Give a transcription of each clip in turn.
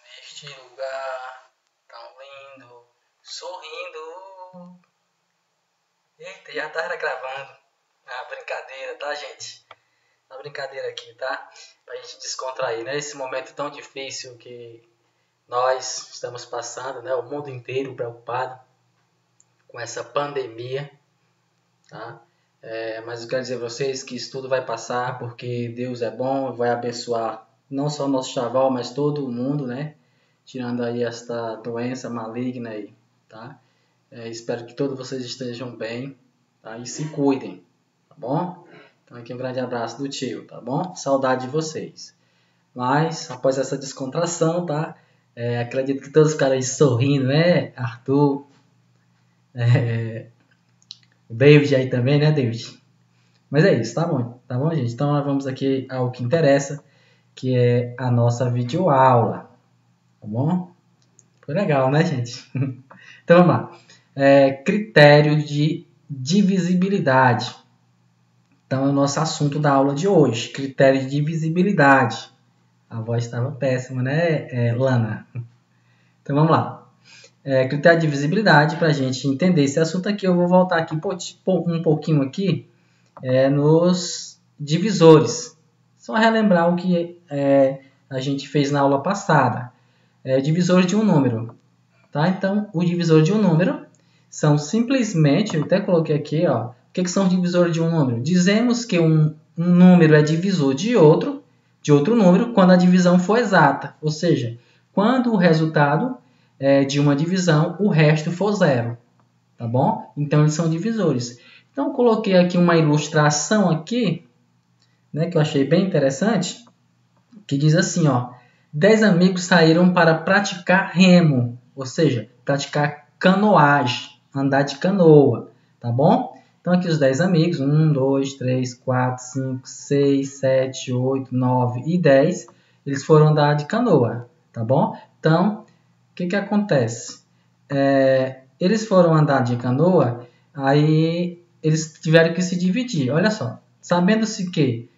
neste lugar tão lindo, sorrindo. Eita, já tava gravando. Ah, brincadeira, tá, gente? Uma brincadeira aqui, tá? Pra gente descontrair, né? Esse momento tão difícil que nós estamos passando, né? O mundo inteiro preocupado com essa pandemia, tá? Mas eu quero dizer a vocês que isso tudo vai passar, porque Deus é bom, vai abençoar não só o nosso chaval, mas todo o mundo, né? Tirando aí esta doença maligna aí, tá? Espero que todos vocês estejam bem, tá? E se cuidem, tá bom? Então aqui um grande abraço do tio, tá bom? Saudade de vocês. Mas, após essa descontração, tá? Acredito que todos ficaram aí sorrindo, né? Arthur, o David aí também, né, David? Mas é isso, tá bom, gente? Então nós vamos aqui ao que interessa, que é a nossa videoaula, tá bom? Foi legal, né, gente? Então vamos lá. Critérios de divisibilidade. Então é o nosso assunto da aula de hoje, critérios de divisibilidade. A voz estava péssima, né, Lana? Então vamos lá. Critério de divisibilidade, para a gente entender esse assunto aqui, eu vou voltar aqui um pouquinho aqui nos divisores. Só relembrar o que a gente fez na aula passada. Divisor de um número. Tá? Então, o divisor de um número são simplesmente, eu até coloquei aqui, ó, o que são os divisores de um número? Dizemos que um número é divisor de outro número quando a divisão for exata. Ou seja, quando o resultado de uma divisão, o resto for zero. Tá bom? Então, eles são divisores. Então, eu coloquei aqui uma ilustração aqui, né, que eu achei bem interessante, que diz assim, ó, 10 amigos saíram para praticar remo, ou seja, praticar canoagem, andar de canoa, tá bom? Então, aqui os 10 amigos, 1, 2, 3, 4, 5, 6, 7, 8, 9 e 10, eles foram andar de canoa, tá bom? Então, o que acontece? Eles foram andar de canoa, aí eles tiveram que se dividir. Olha só, sabendo-se que,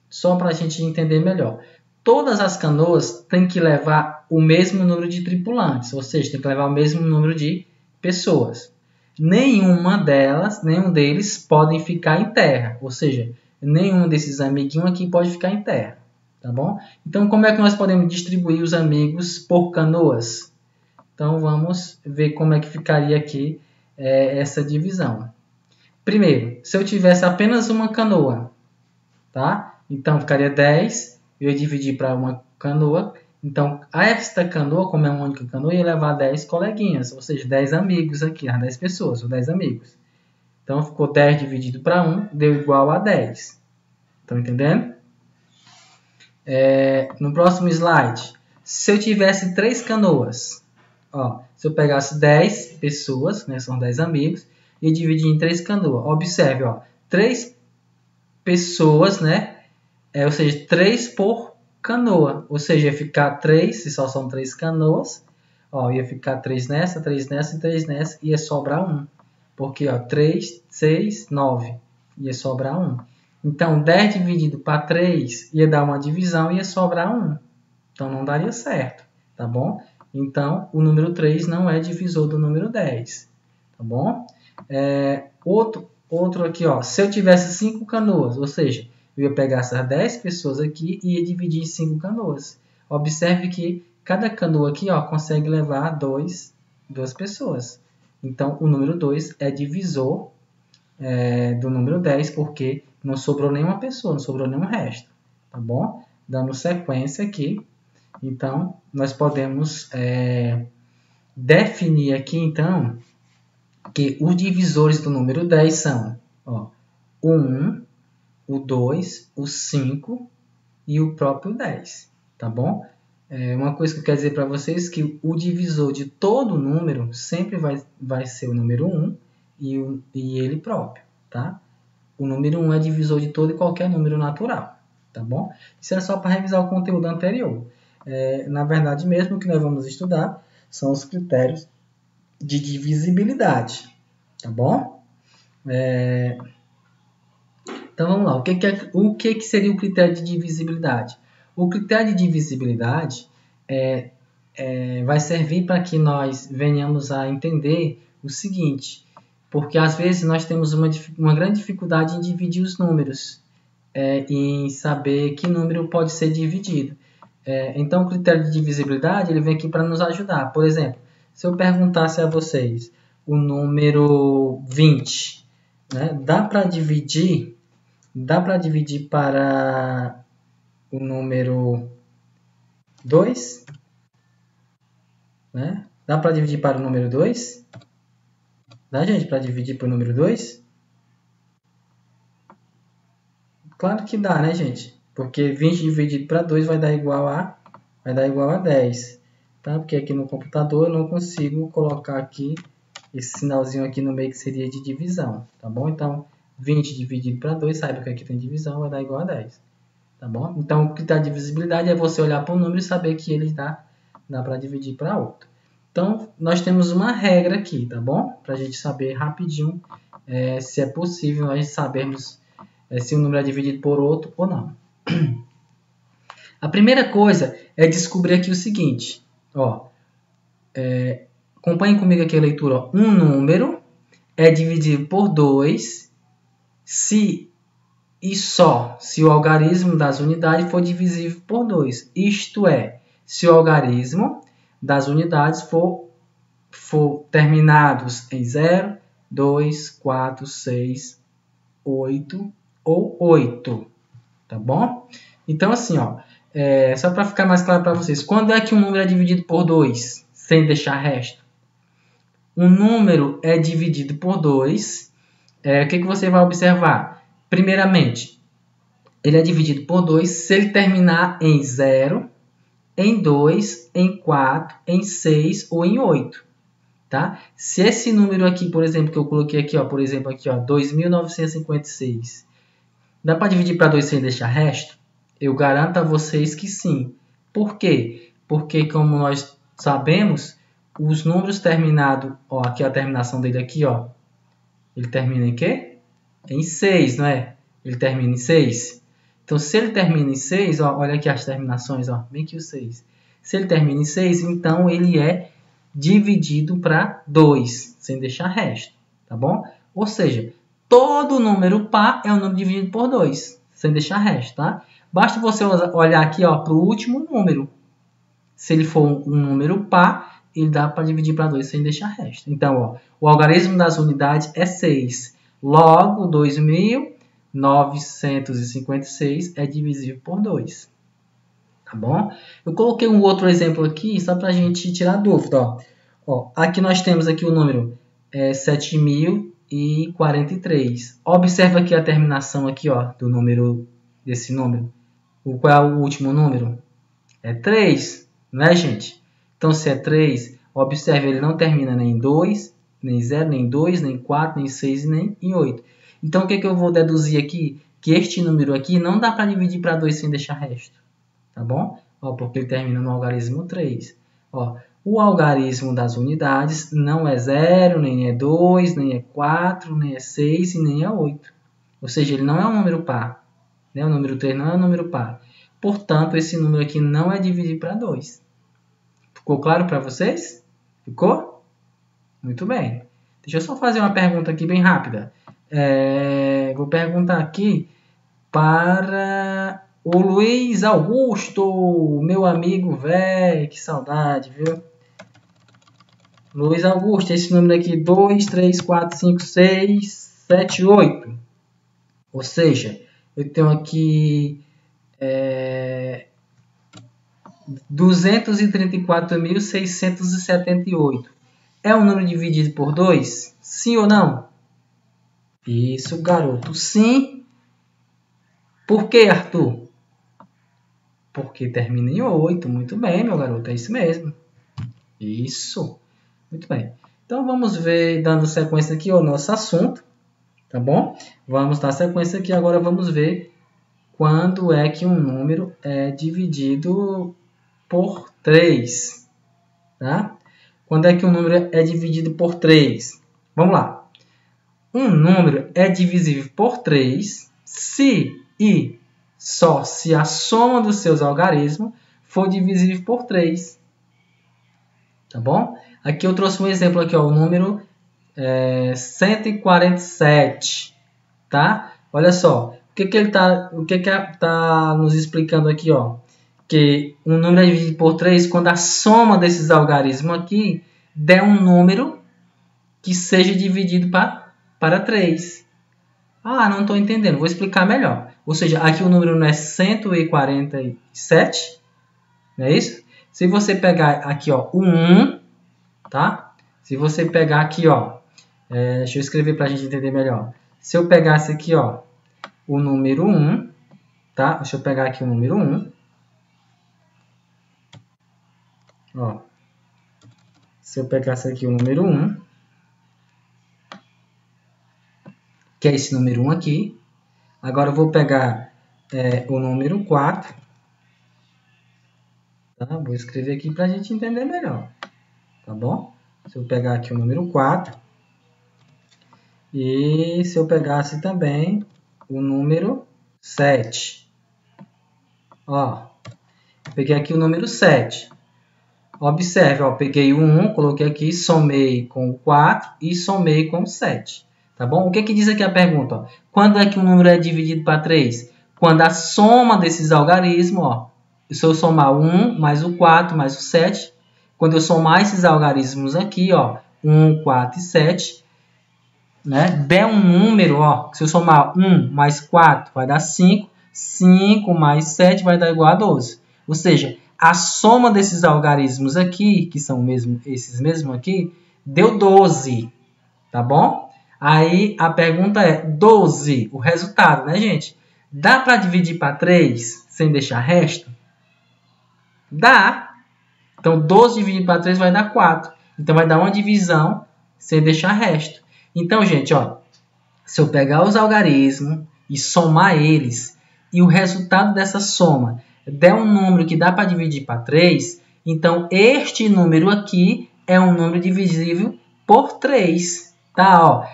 só para a gente entender melhor, todas as canoas têm que levar o mesmo número de tripulantes, ou seja, tem que levar o mesmo número de pessoas. Nenhum deles podem ficar em terra, ou seja, nenhum desses amiguinhos aqui pode ficar em terra, tá bom? Então, como é que nós podemos distribuir os amigos por canoas? Então, vamos ver como é que ficaria aqui essa divisão. Primeiro, se eu tivesse apenas uma canoa, tá? Então, ficaria 10, eu ia dividir para uma canoa. Então, esta canoa, como é uma única canoa, ia levar 10 coleguinhas, ou seja, 10 amigos aqui, 10 pessoas, ou 10 amigos. Então, ficou 10 dividido para 1, deu igual a 10. Estão entendendo? No próximo slide, se eu tivesse 3 canoas, ó, se eu pegasse 10 pessoas, né, são 10 amigos, e dividir em 3 canoas. Observe, ó, 3 pessoas, né, ou seja, 3 por canoa, ou seja, ia ficar 3, se só são 3 canoas, ó, ia ficar 3 nessa, 3 nessa e 3 nessa, ia sobrar 1. Porque, ó, 3, 6, 9, ia sobrar 1. Então, 10 dividido para 3 ia dar uma divisão e ia sobrar 1. Então, não daria certo, tá bom? Então, o número 3 não é divisor do número 10, tá bom? Outro aqui, ó, se eu tivesse 5 canoas, ou seja, eu ia pegar essas 10 pessoas aqui e ia dividir em 5 canoas. Observe que cada canoa aqui, ó, consegue levar 2 pessoas. Então, o número 2 é divisor do número 10, porque não sobrou nenhuma pessoa, não sobrou nenhum resto, tá bom? Dando sequência aqui, então, nós podemos definir aqui, então, que os divisores do número 10 são, ó, o 1, o 2, o 5 e o próprio 10, tá bom? Uma coisa que eu quero dizer para vocês é que o divisor de todo número sempre vai ser o número 1 e ele próprio, tá? O número 1 é divisor de todo e qualquer número natural, tá bom? Isso é só para revisar o conteúdo anterior. Na verdade, mesmo que nós vamos estudar, são os critérios de divisibilidade, tá bom? Então, vamos lá. O que seria o critério de divisibilidade? O critério de divisibilidade vai servir para que nós venhamos a entender o seguinte, porque às vezes nós temos uma grande dificuldade em dividir os números, em saber que número pode ser dividido. Então o critério de divisibilidade ele vem aqui para nos ajudar. Por exemplo, se eu perguntasse a vocês o número 20, né, dá para dividir para o número 2? Né? Dá para dividir para o número 2? Dá, gente, para dividir para o número 2? Claro que dá, né, gente? Porque 20 dividido para 2 vai dar igual a 10. Tá? Porque aqui no computador eu não consigo colocar aqui esse sinalzinho aqui no meio que seria de divisão. Tá bom? Então, 20 dividido para 2, saiba que aqui tem divisão, vai dar igual a 10. Tá bom? Então, o critério de divisibilidade é você olhar para um número e saber que ele dá para dividir para outro. Então, nós temos uma regra aqui, tá bom? Para a gente saber rapidinho se é possível nós sabermos se um número é dividido por outro ou não. A primeira coisa é descobrir aqui o seguinte. Acompanhem comigo aqui a leitura. Ó. Um número é dividido por 2 se o algarismo das unidades for divisível por 2. Isto é, se o algarismo das unidades for terminados em 0, 2, 4, 6, 8 ou 8. Tá bom? Então, assim, só para ficar mais claro para vocês. Quando é que um número é dividido por 2, sem deixar resto? Um número é dividido por 2. O que você vai observar? Primeiramente, ele é dividido por 2 se ele terminar em 0, em 2, em 4, em 6 ou em 8. Tá? Se esse número aqui, por exemplo, que eu coloquei aqui, por exemplo, aqui, 2.956, dá para dividir para 2 sem deixar resto? Eu garanto a vocês que sim. Por quê? Porque, como nós sabemos, os números terminados, aqui a terminação dele aqui, ele termina em quê? Em 6, não é? Ele termina em 6. Então, se ele termina em 6, olha aqui as terminações, bem aqui o 6. Se ele termina em 6, então ele é dividido para 2, sem deixar resto, tá bom? Ou seja, todo número par é um número dividido por 2, sem deixar resto, tá? Basta você olhar aqui para o último número. Se ele for um número par, ele dá para dividir para 2 sem deixar resto. Então, o algarismo das unidades é 6. Logo, 2.956 é divisível por 2. Tá bom? Eu coloquei um outro exemplo aqui só para a gente tirar dúvida. Aqui nós temos aqui o número 7.043. Observa aqui a terminação aqui, do número, desse número. Qual é o último número? É 3, né, gente? Então, se é 3, observe, ele não termina nem em 2, nem 0, nem 2, nem 4, nem 6 e nem em 8. Então, o que eu vou deduzir aqui? Que este número aqui não dá para dividir para 2 sem deixar resto. Tá bom? Porque ele termina no algarismo 3. O algarismo das unidades não é 0, nem é 2, nem é 4, nem é 6 e nem é 8. Ou seja, ele não é um número par. Né? O número 3 não é um número par. Portanto, esse número aqui não é dividido para 2. Ficou claro para vocês? Ficou? Muito bem. Deixa eu só fazer uma pergunta aqui bem rápida. Vou perguntar aqui para o Luiz Augusto, meu amigo velho, que saudade, viu? Luiz Augusto, esse número aqui, 2, 3, 4, 5, 6, 7, 8. Ou seja, eu tenho aqui 234.678. É um número dividido por 2? Sim ou não? Isso, garoto. Sim. Por que, Arthur? Porque termina em 8. Muito bem, meu garoto. É isso mesmo. Isso. Muito bem. Então, vamos ver, dando sequência aqui ao nosso assunto. Tá bom? Vamos dar sequência aqui. Agora, vamos ver quando é que um número é dividido por 3. Tá? Quando é que um número é dividido por 3? Vamos lá. Um número é divisível por 3 se e só se a soma dos seus algarismos for divisível por 3. Tá bom? Aqui eu trouxe um exemplo aqui, ó, o número 147, tá? Olha só, o que ele tá nos explicando aqui, ó? Que um número é dividido por 3 quando a soma desses algarismos aqui der um número que seja dividido para 3. Ah, não estou entendendo. Vou explicar melhor. Ou seja, aqui o número não é 147, não é isso? Se você pegar aqui, ó, o 1, tá? Se você pegar aqui, ó, deixa eu escrever para a gente entender melhor. Se eu pegasse aqui, ó, o número 1, tá? Deixa eu pegar aqui o número 1. Ó. Se eu pegasse aqui o número 1, que é esse número 1 aqui. Agora eu vou pegar o número 4. Tá? Vou escrever aqui para a gente entender melhor. Tá bom? Se eu pegar aqui o número 4. E se eu pegasse também o número 7. Ó, peguei aqui o número 7. Observe, ó, peguei o 1, coloquei aqui, somei com o 4 e somei com o 7. Tá bom? O que diz aqui a pergunta? Ó? Quando é que um número é dividido para 3? Quando a soma desses algarismos, ó, se eu somar o 1 mais o 4 mais o 7, quando eu somar esses algarismos aqui, ó, 1, 4 e 7, né, der um número, ó, se eu somar 1 mais 4 vai dar 5, 5 mais 7 vai dar igual a 12. Ou seja, a soma desses algarismos aqui, que são esses mesmos aqui, deu 12, tá bom? Aí a pergunta é, 12, o resultado, né, gente? Dá para dividir para 3 sem deixar resto? Dá. Então, 12 dividido para 3 vai dar 4. Então, vai dar uma divisão sem deixar resto. Então, gente, ó, se eu pegar os algarismos e somar eles, e o resultado dessa soma der um número que dá para dividir para 3, então este número aqui é um número divisível por 3. Tá? Ó,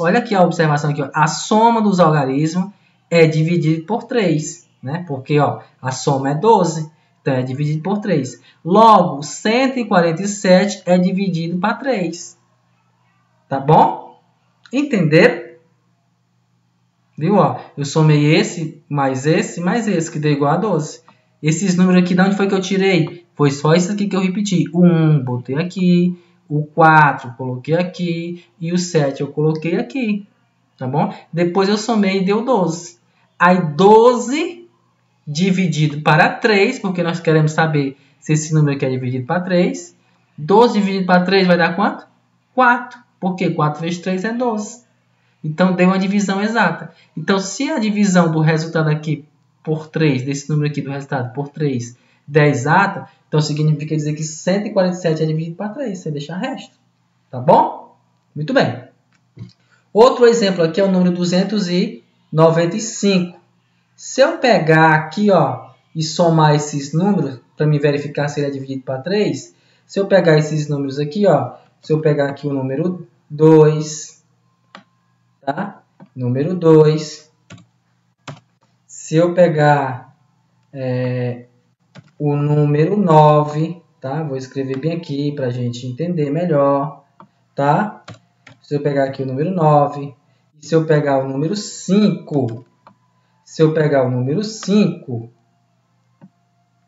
olha aqui a observação aqui, ó, a soma dos algarismos é dividida por 3, né? Porque ó, a soma é 12, então é dividido por 3. Logo, 147 é dividido para 3. Tá bom? Entenderam? Viu? Ó, eu somei esse, mais esse, que deu igual a 12. Esses números aqui, de onde foi que eu tirei? Foi só isso aqui que eu repeti. O 1, botei aqui. O 4, coloquei aqui. E o 7, eu coloquei aqui. Tá bom? Depois eu somei e deu 12. Aí, 12 dividido para 3, porque nós queremos saber se esse número aqui é dividido para 3. 12 dividido para 3 vai dar quanto? 4. Porque 4 vezes 3 é 12. Então, deu uma divisão exata. Então, se a divisão do resultado aqui por 3, desse número aqui do resultado por 3, der exata, então significa dizer que 147 é dividido para 3, sem deixar resto. Tá bom? Muito bem. Outro exemplo aqui é o número 295. Se eu pegar aqui, ó, e somar esses números, para me verificar se ele é dividido para 3, se eu pegar esses números aqui, ó, se eu pegar aqui o número 2... Tá? Número 2. Se eu pegar o número 9, tá? Vou escrever bem aqui para a gente entender melhor, tá? Se eu pegar aqui o número 9, e se eu pegar o número 5,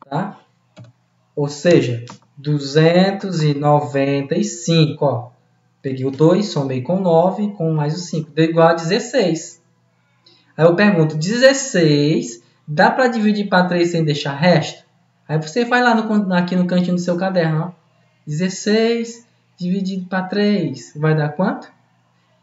tá? Ou seja, 295, ó. Peguei o 2, somei com 9, com mais o 5. Deu igual a 16. Aí eu pergunto, 16 dá para dividir para 3 sem deixar resto? Aí você vai lá aqui no cantinho do seu caderno. Ó. 16 dividido para 3 vai dar quanto?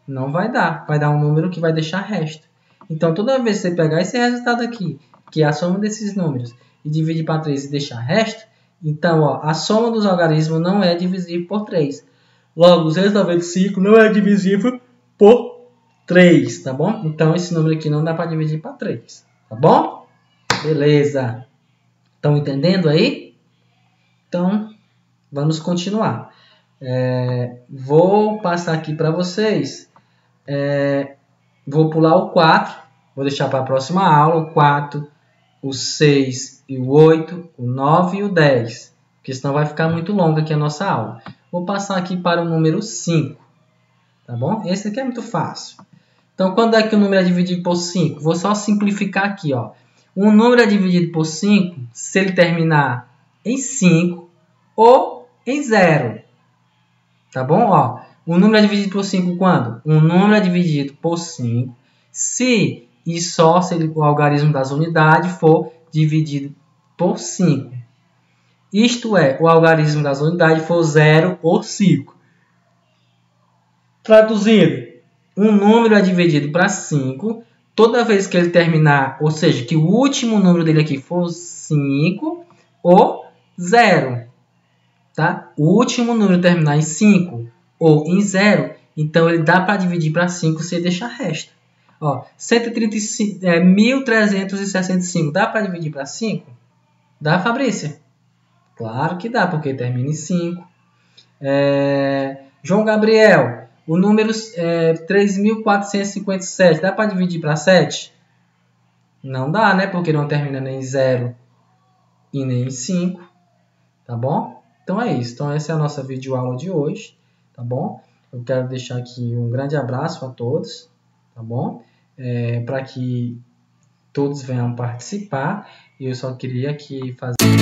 Não vai dar. Vai dar um número que vai deixar resto. Então, toda vez que você pegar esse resultado aqui, que é a soma desses números, e dividir para 3 e deixar resto, então ó, a soma dos algarismos não é divisível por 3. Logo, 295 não é divisível por 3, tá bom? Então, esse número aqui não dá para dividir para 3, tá bom? Beleza. Estão entendendo aí? Então, vamos continuar. Vou passar aqui para vocês. Vou pular o 4. Vou deixar para a próxima aula o 4. o 6 e o 8, o 9 e o 10. Porque senão vai ficar muito longa aqui a nossa aula. Vou passar aqui para o número 5. Tá bom? Esse aqui é muito fácil. Então, quando é que o número é dividido por 5? Vou só simplificar aqui, ó. Um número é dividido por 5 se ele terminar em 5 ou em 0. Tá bom? Ó, um número é dividido por 5 quando? Um número é dividido por 5 se e só se o algarismo das unidades for dividido por 5. Isto é, o algarismo das unidades for 0 ou 5. Traduzindo, um número é dividido para 5 toda vez que ele terminar, ou seja, que o último número dele aqui for 5 ou 0. Tá? O último número terminar em 5 ou em 0, então ele dá para dividir para 5 sem deixar resto. Ó, 1.365 dá para dividir para 5? Dá, Fabrícia? Claro que dá, porque termina em 5. João Gabriel, o número 3.457 dá para dividir para 7? Não dá, né? Porque não termina nem em 0 e nem em 5. Tá bom? Então é isso. Então essa é a nossa videoaula de hoje. Tá bom? Eu quero deixar aqui um grande abraço a todos. Tá bom? Para que todos venham participar. Eu só queria aqui fazer...